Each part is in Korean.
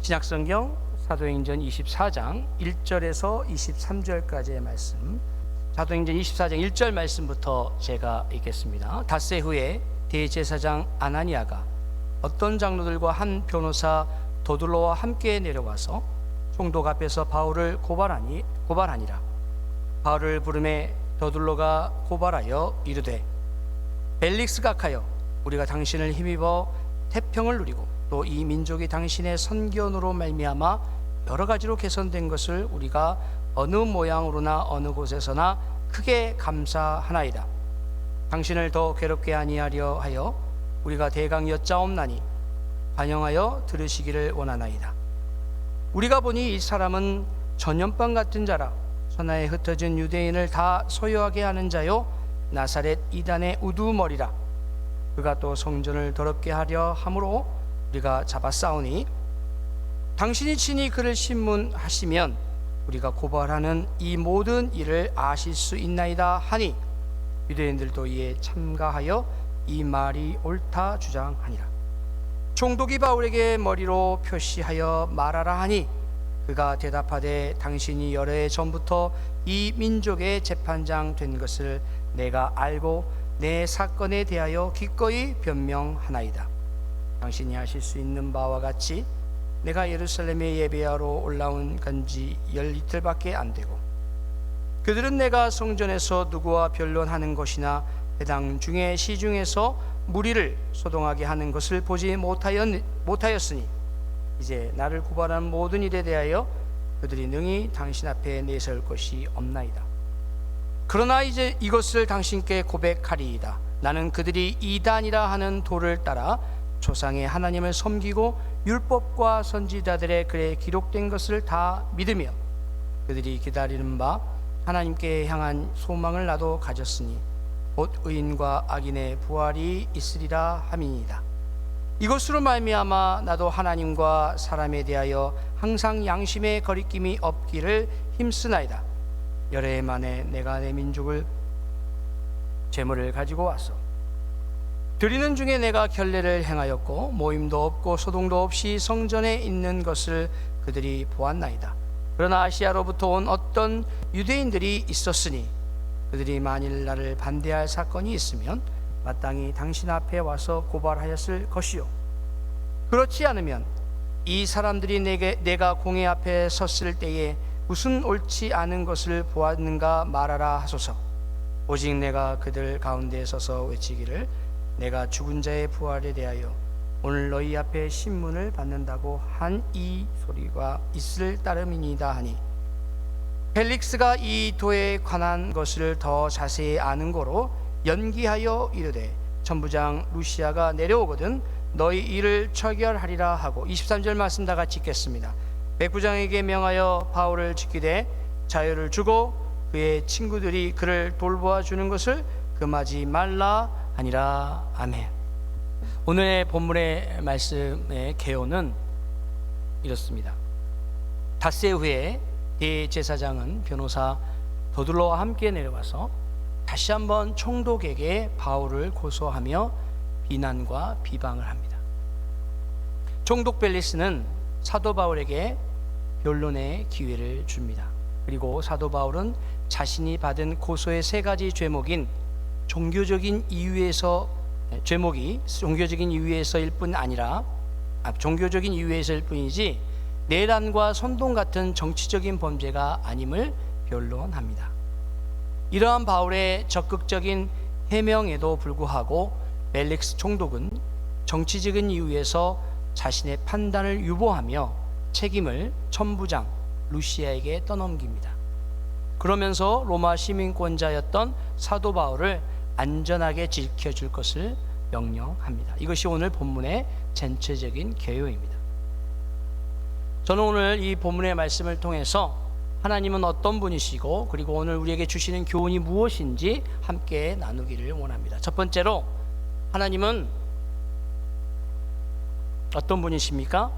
신약성경 사도행전 24장 1절에서 23절까지의 말씀, 사도행전 24장 1절 말씀부터 제가 읽겠습니다. 닷새 후에 대제사장 아나니아가 어떤 장로들과 한 변호사 도둘로와 함께 내려와서 총독 앞에서 바울을 고발하니라. 바울을 부르매 도둘로가 고발하여 이르되, 벨릭스 각하여, 우리가 당신을 힘입어 태평을 누리고 또 이 민족이 당신의 선견으로 말미암아 여러 가지로 개선된 것을 우리가 어느 모양으로나 어느 곳에서나 크게 감사하나이다. 당신을 더 괴롭게 아니하려 하여 우리가 대강 여짜옵나니 반영하여 들으시기를 원하나이다. 우리가 보니 이 사람은 전염병 같은 자라 천하에 흩어진 유대인을 다 소유하게 하는 자요 나사렛 이단의 우두머리라. 그가 또 성전을 더럽게 하려 함으로 우리가 잡아싸우니 당신이 친히 그를 신문하시면 우리가 고발하는 이 모든 일을 아실 수 있나이다 하니, 유대인들도 이에 참가하여 이 말이 옳다 주장하니라. 총독이 바울에게 머리로 표시하여 말하라 하니, 그가 대답하되, 당신이 여러 해 전부터 이 민족의 재판장 된 것을 내가 알고 내 사건에 대하여 기꺼이 변명하나이다. 당신이 하실 수 있는 바와 같이 내가 예루살렘에 예배하러 올라온 간지 10이틀밖에 안 되고, 그들은 내가 성전에서 누구와 변론하는 것이나 회당 중에 시중에서 무리를 소동하게 하는 것을 보지 못하였으니 이제 나를 고발한 모든 일에 대하여 그들이 능히 당신 앞에 내세울 것이 없나이다. 그러나 이제 이것을 당신께 고백하리이다. 나는 그들이 이단이라 하는 도를 따라 조상의 하나님을 섬기고 율법과 선지자들의 글에 기록된 것을 다 믿으며 그들이 기다리는 바 하나님께 향한 소망을 나도 가졌으니 곧 의인과 악인의 부활이 있으리라 함이니이다. 이것으로 말미암아 나도 하나님과 사람에 대하여 항상 양심의 거리낌이 없기를 힘쓰나이다. 여러 해 만에 내가 내 민족을 제물을 가지고 왔어 드리는 중에 내가 결례를 행하였고 모임도 없고 소동도 없이 성전에 있는 것을 그들이 보았나이다. 그러나 아시아로부터 온 어떤 유대인들이 있었으니 그들이 만일 나를 반대할 사건이 있으면 마땅히 당신 앞에 와서 고발하였을 것이요, 그렇지 않으면 이 사람들이 내가 공회 앞에 섰을 때에 무슨 옳지 않은 것을 보았는가 말하라 하소서. 오직 내가 그들 가운데 서서 외치기를, 내가 죽은 자의 부활에 대하여 오늘 너희 앞에 신문을 받는다고 한 이 소리가 있을 따름이니이다 하니, 펠릭스가 이 도에 관한 것을 더 자세히 아는 거로 연기하여 이르되, 천부장 루시아가 내려오거든 너희 일을 처결하리라 하고, 23절 말씀 다 같이 읽겠습니다. 백부장에게 명하여 바울을 지키되 자유를 주고 그의 친구들이 그를 돌보아 주는 것을 금하지 말라 하니라. 아멘. 오늘의 본문의 말씀의 개요는 이렇습니다. 닷새 후에 대제사장은 변호사 도둘로와 함께 내려와서 다시 한번 총독에게 바울을 고소하며 비난과 비방을 합니다. 총독 벨리스는 사도 바울에게 변론의 기회를 줍니다. 그리고 사도 바울은 자신이 받은 고소의 세 가지 죄목인 종교적인 이유에서일 뿐이지 내란과 선동 같은 정치적인 범죄가 아님을 변론합니다. 이러한 바울의 적극적인 해명에도 불구하고 벨릭스 총독은 정치적인 이유에서 자신의 판단을 유보하며 책임을 천부장 루시아에게 떠넘깁니다. 그러면서 로마 시민권자였던 사도 바울을 안전하게 지켜줄 것을 명령합니다. 이것이 오늘 본문의 전체적인 개요입니다. 저는 오늘 이 본문의 말씀을 통해서 하나님은 어떤 분이시고 그리고 오늘 우리에게 주시는 교훈이 무엇인지 함께 나누기를 원합니다. 첫 번째로, 하나님은 어떤 분이십니까?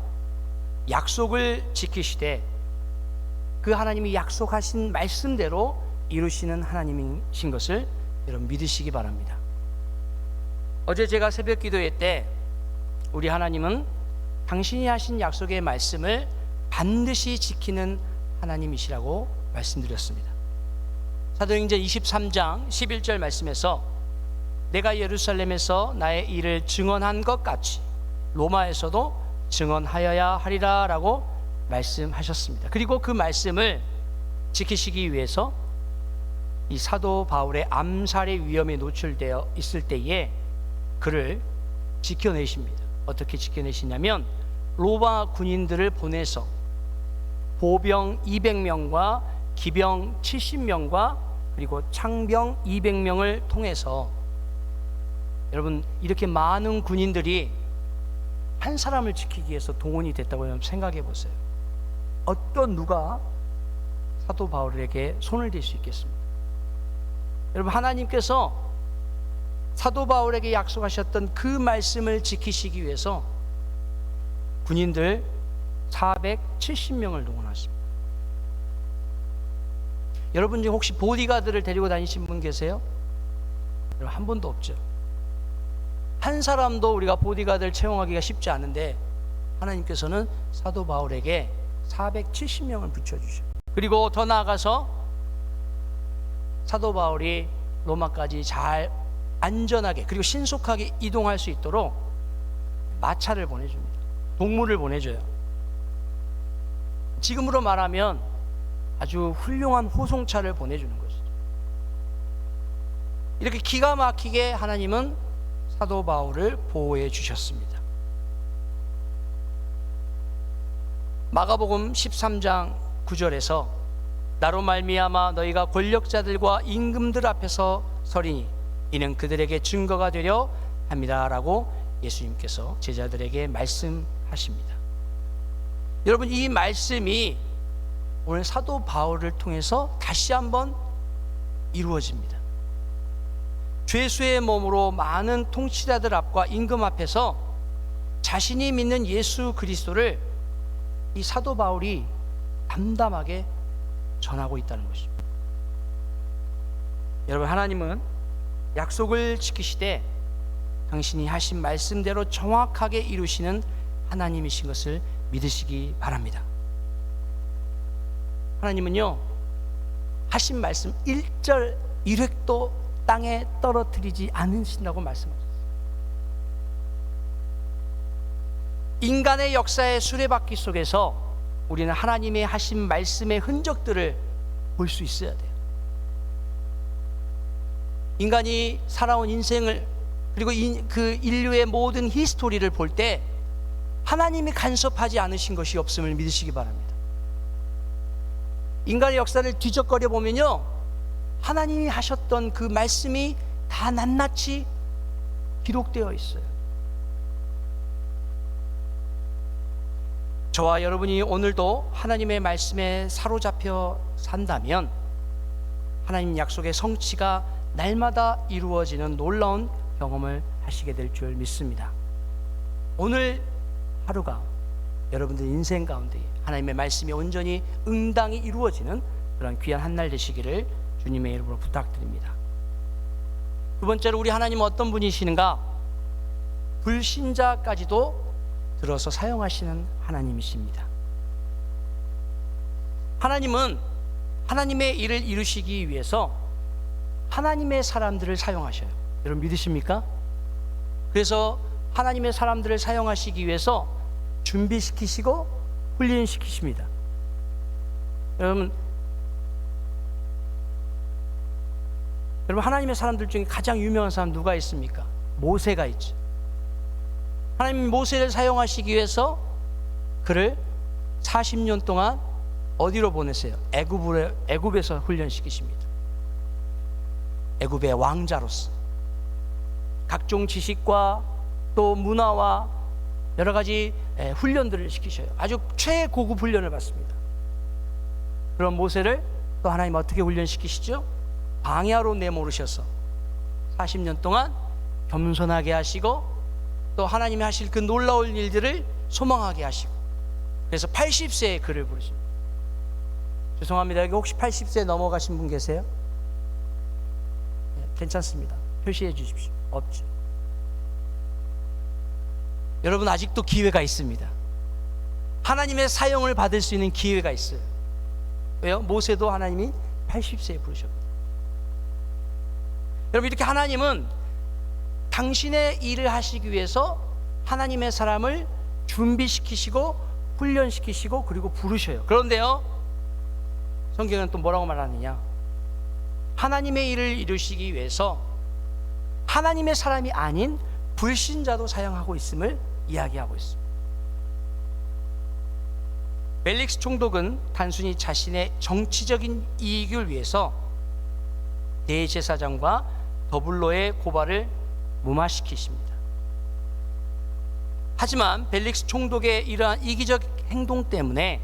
약속을 지키시되 그 하나님이 약속하신 말씀대로 이루시는 하나님이신 것을 여러분 믿으시기 바랍니다. 어제 제가 새벽 기도회 때 우리 하나님은 당신이 하신 약속의 말씀을 반드시 지키는 하나님이시라고 말씀드렸습니다. 사도행전 23장 11절 말씀에서 내가 예루살렘에서 나의 일을 증언한 것 같이 로마에서도 증언하여야 하리라 라고 말씀하셨습니다. 그리고 그 말씀을 지키시기 위해서 이 사도 바울의 암살의 위험에 노출되어 있을 때에 그를 지켜내십니다. 어떻게 지켜내시냐면 로마 군인들을 보내서 보병 200명과 기병 70명과 그리고 창병 200명을 통해서, 여러분 이렇게 많은 군인들이 한 사람을 지키기 위해서 동원이 됐다고 생각해 보세요. 어떤 누가 사도 바울에게 손을 댈 수 있겠습니까? 여러분, 하나님께서 사도 바울에게 약속하셨던 그 말씀을 지키시기 위해서 군인들 470명을 동원하십니다. 여러분 중에 혹시 보디가드를 데리고 다니신 분 계세요? 여러분, 한 분도 없죠. 한 사람도 우리가 보디가드를 채용하기가 쉽지 않은데 하나님께서는 사도 바울에게 470명을 붙여주셔요. 그리고 더 나아가서 사도 바울이 로마까지 잘 안전하게 그리고 신속하게 이동할 수 있도록 마차를 보내줍니다. 동물을 보내줘요. 지금으로 말하면 아주 훌륭한 호송차를 보내주는 것이죠. 이렇게 기가 막히게 하나님은 사도 바울을 보호해 주셨습니다. 마가복음 13장 9절에서 나로 말미암아 너희가 권력자들과 임금들 앞에서 서리니 이는 그들에게 증거가 되려 합니다 라고 예수님께서 제자들에게 말씀하십니다. 여러분, 이 말씀이 오늘 사도 바울을 통해서 다시 한번 이루어집니다. 죄수의 몸으로 많은 통치자들 앞과 임금 앞에서 자신이 믿는 예수 그리스도를 이 사도 바울이 담담하게 전하고 있다는 것입니다. 여러분, 하나님은 약속을 지키시되 당신이 하신 말씀대로 정확하게 이루시는 하나님이신 것을 믿으시기 바랍니다. 하나님은요, 하신 말씀 1절 1획도 땅에 떨어뜨리지 않으신다고 말씀하셨어요. 인간의 역사의 수레바퀴 속에서 우리는 하나님의 하신 말씀의 흔적들을 볼 수 있어야 돼요. 인간이 살아온 인생을 그리고 그 인류의 모든 히스토리를 볼 때 하나님이 간섭하지 않으신 것이 없음을 믿으시기 바랍니다. 인간의 역사를 뒤적거려 보면요, 하나님이 하셨던 그 말씀이 다 낱낱이 기록되어 있어요. 저와 여러분이 오늘도 하나님의 말씀에 사로잡혀 산다면 하나님 약속의 성취가 날마다 이루어지는 놀라운 경험을 하시게 될 줄 믿습니다. 오늘 하루가 여러분들 인생 가운데 하나님의 말씀이 온전히 응당이 이루어지는 그런 귀한 한 날 되시기를 주님의 이름으로 부탁드립니다. 두 번째로, 우리 하나님은 어떤 분이시는가? 불신자까지도 들어서 사용하시는 하나님이십니다. 하나님은 하나님의 일을 이루시기 위해서 하나님의 사람들을 사용하셔요. 여러분 믿으십니까? 그래서 하나님의 사람들을 사용하시기 위해서 준비시키시고 훈련시키십니다. 여러분 하나님의 사람들 중에 가장 유명한 사람 누가 있습니까? 모세가 있죠. 하나님 모세를 사용하시기 위해서 그를 40년 동안 어디로 보내세요? 애굽에서 훈련시키십니다. 애굽의 왕자로서 각종 지식과 또 문화와 여러 가지 훈련들을 시키셔요. 아주 최고급 훈련을 받습니다. 그런 모세를 또 하나님 어떻게 훈련시키시죠? 광야로 내모르셔서 40년 동안 겸손하게 하시고 또 하나님이 하실 그 놀라운 일들을 소망하게 하시고, 그래서 80세에 그를 부르십니다. 죄송합니다. 여기 혹시 80세 넘어가신 분 계세요? 네, 괜찮습니다. 표시해 주십시오. 없죠. 여러분 아직도 기회가 있습니다. 하나님의 사용을 받을 수 있는 기회가 있어요. 왜요? 모세도 하나님이 80세에 부르셨거든요. 여러분, 이렇게 하나님은 당신의 일을 하시기 위해서 하나님의 사람을 준비시키시고 훈련시키시고 그리고 부르셔요. 그런데요, 성경은 또 뭐라고 말하느냐? 하나님의 일을 이루시기 위해서 하나님의 사람이 아닌 불신자도 사용하고 있음을 이야기하고 있습니다. 벨릭스 총독은 단순히 자신의 정치적인 이익을 위해서 대제사장과 더블로의 고발을 무마시키십니다. 하지만 벨릭스 총독의 이러한 이기적 행동 때문에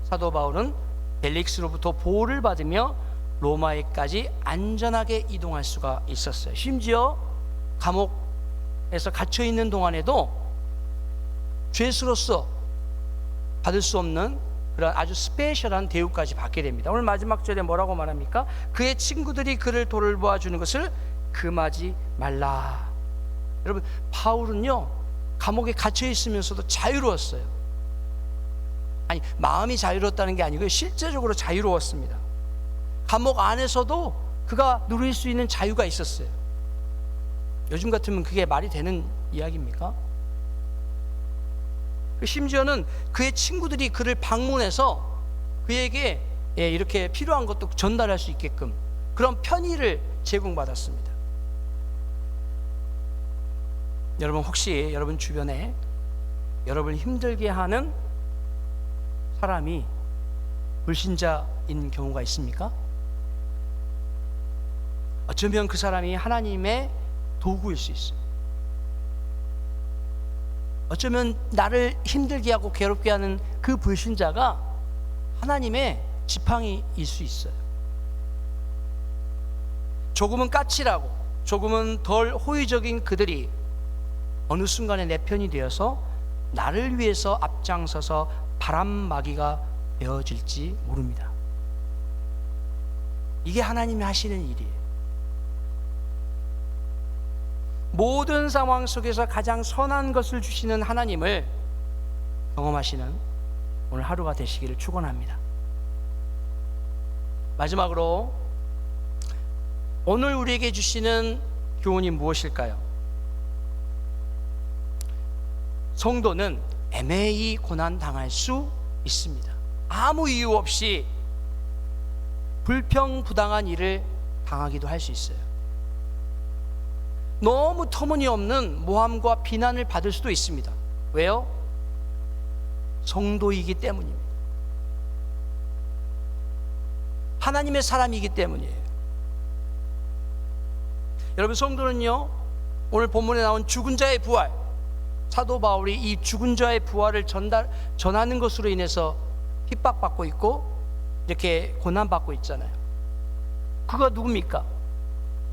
사도 바울은 벨릭스로부터 보호를 받으며 로마에까지 안전하게 이동할 수가 있었어요. 심지어 감옥에서 갇혀 있는 동안에도 죄수로서 받을 수 없는 그런 아주 스페셜한 대우까지 받게 됩니다. 오늘 마지막 절에 뭐라고 말합니까? 그의 친구들이 그를 돌보아 주는 것을 금하지 말라. 여러분, 바울은요, 감옥에 갇혀 있으면서도 자유로웠어요. 아니, 마음이 자유로웠다는 게 아니고요, 실제적으로 자유로웠습니다. 감옥 안에서도 그가 누릴 수 있는 자유가 있었어요. 요즘 같으면 그게 말이 되는 이야기입니까? 심지어는 그의 친구들이 그를 방문해서 그에게 이렇게 필요한 것도 전달할 수 있게끔 그런 편의를 제공받았습니다. 여러분, 혹시 여러분 주변에 여러분을 힘들게 하는 사람이 불신자인 경우가 있습니까? 어쩌면 그 사람이 하나님의 도구일 수 있습니다. 어쩌면 나를 힘들게 하고 괴롭게 하는 그 불신자가 하나님의 지팡이일 수 있어요. 조금은 까칠하고 조금은 덜 호의적인 그들이 어느 순간에 내 편이 되어서 나를 위해서 앞장서서 바람막이가 되어질지 모릅니다. 이게 하나님이 하시는 일이에요. 모든 상황 속에서 가장 선한 것을 주시는 하나님을 경험하시는 오늘 하루가 되시기를 축원합니다. 마지막으로 오늘 우리에게 주시는 교훈이 무엇일까요? 성도는 애매히 고난당할 수 있습니다. 아무 이유 없이 불평부당한 일을 당하기도 할 수 있어요. 너무 터무니없는 모함과 비난을 받을 수도 있습니다. 왜요? 성도이기 때문입니다. 하나님의 사람이기 때문이에요. 여러분, 성도는요, 오늘 본문에 나온 죽은 자의 부활, 사도 바울이 이 죽은 자의 부활을 전하는 것으로 인해서 핍박받고 있고 이렇게 고난받고 있잖아요. 그가 누굽니까?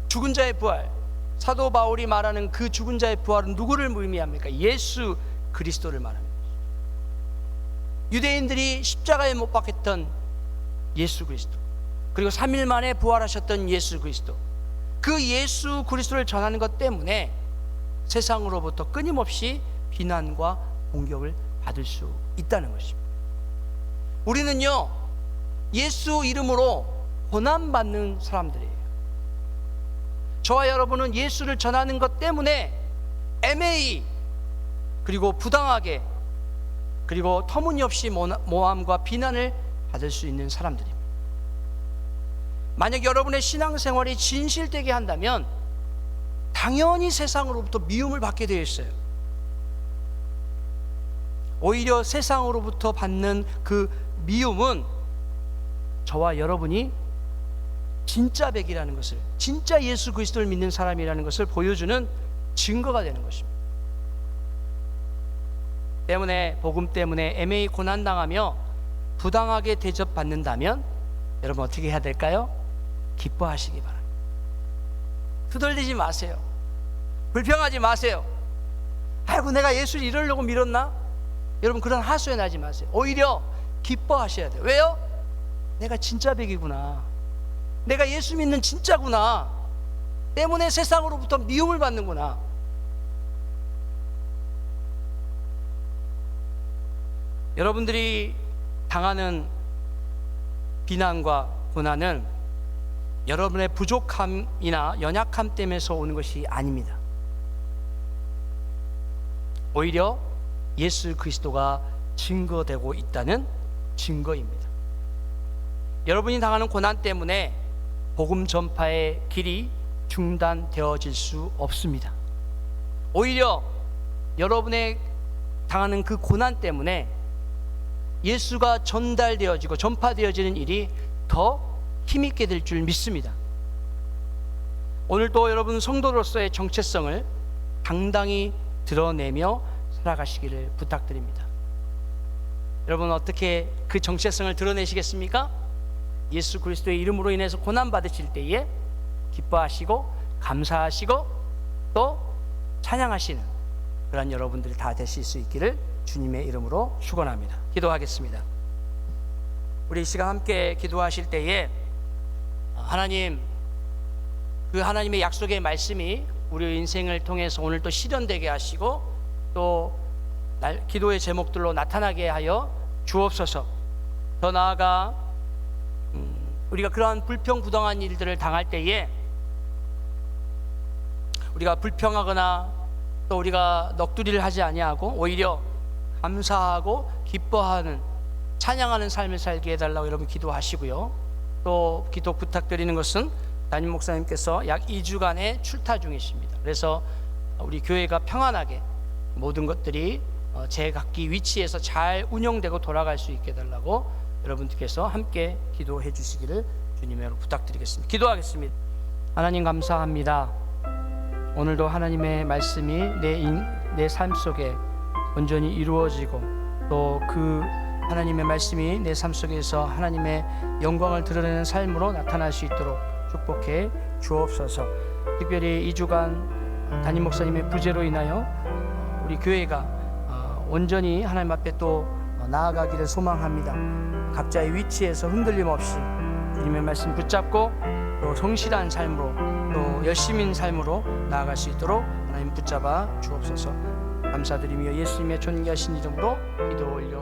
죽은 자의 부활, 사도 바울이 말하는 그 죽은 자의 부활은 누구를 의미합니까? 예수 그리스도를 말합니다. 유대인들이 십자가에 못 박혔던 예수 그리스도, 그리고 3일 만에 부활하셨던 예수 그리스도, 그 예수 그리스도를 전하는 것 때문에 세상으로부터 끊임없이 비난과 공격을 받을 수 있다는 것입니다. 우리는요, 예수 이름으로 고난받는 사람들이에요. 저와 여러분은 예수를 전하는 것 때문에 애매히 그리고 부당하게 그리고 터무니없이 모함과 비난을 받을 수 있는 사람들입니다. 만약 여러분의 신앙생활이 진실되게 한다면 당연히 세상으로부터 미움을 받게 되어 있어요. 오히려 세상으로부터 받는 그 미움은 저와 여러분이 진짜 백이라는 것을, 진짜 예수 그리스도를 믿는 사람이라는 것을 보여주는 증거가 되는 것입니다. 때문에 복음 때문에 애매히 고난당하며 부당하게 대접받는다면 여러분 어떻게 해야 될까요? 기뻐하시기 바랍니다. 투덜대지 마세요. 불평하지 마세요. 아이고, 내가 예수를 이러려고 밀었나? 여러분, 그런 하소연 하지 마세요. 오히려 기뻐하셔야 돼요. 왜요? 내가 진짜 백이구나, 내가 예수 믿는 진짜구나, 때문에 세상으로부터 미움을 받는구나. 여러분들이 당하는 비난과 고난은 여러분의 부족함이나 연약함 때문에서 오는 것이 아닙니다. 오히려 예수 그리스도가 증거되고 있다는 증거입니다. 여러분이 당하는 고난 때문에 복음 전파의 길이 중단되어질 수 없습니다. 오히려 여러분의 당하는 그 고난 때문에 예수가 전달되어지고 전파되어지는 일이 더 힘있게 될 줄 믿습니다. 오늘도 여러분 성도로서의 정체성을 당당히 드러내며 살아가시기를 부탁드립니다. 여러분 어떻게 그 정체성을 드러내시겠습니까? 예수 그리스도의 이름으로 인해서 고난 받으실 때에 기뻐하시고 감사하시고 또 찬양하시는 그런 여러분들이 다 되실 수 있기를 주님의 이름으로 축원합니다. 기도하겠습니다. 우리 이 시간 함께 기도하실 때에 하나님, 그 하나님의 약속의 말씀이 우리 인생을 통해서 오늘 또 실현되게 하시고 또 기도의 제목들로 나타나게 하여 주옵소서. 더 나아가 우리가 그러한 불평부당한 일들을 당할 때에 우리가 불평하거나 또 우리가 넋두리를 하지 아니하고 오히려 감사하고 기뻐하는 찬양하는 삶을 살게 해달라고 여러분 기도하시고요. 또 기도 부탁드리는 것은 담임 목사님께서 약 2주간의 출타 중이십니다. 그래서 우리 교회가 평안하게 모든 것들이 제각기 위치에서 잘 운영되고 돌아갈 수 있게 해달라고 여러분들께서 함께 기도해 주시기를 주님으로 부탁드리겠습니다. 기도하겠습니다. 하나님 감사합니다. 오늘도 하나님의 말씀이 내 삶 속에 온전히 이루어지고 또 그 하나님의 말씀이 내 삶 속에서 하나님의 영광을 드러내는 삶으로 나타날 수 있도록 축복해 주옵소서. 특별히 2주간 담임 목사님의 부재로 인하여 우리 교회가 온전히 하나님 앞에 또 나아가기를 소망합니다. 각자의 위치에서 흔들림 없이 주님의 말씀 붙잡고 또 성실한 삶으로 또 열심인 삶으로 나아갈 수 있도록 하나님 붙잡아 주옵소서. 감사드리며 예수님의 존귀하신 이름으로 기도 올려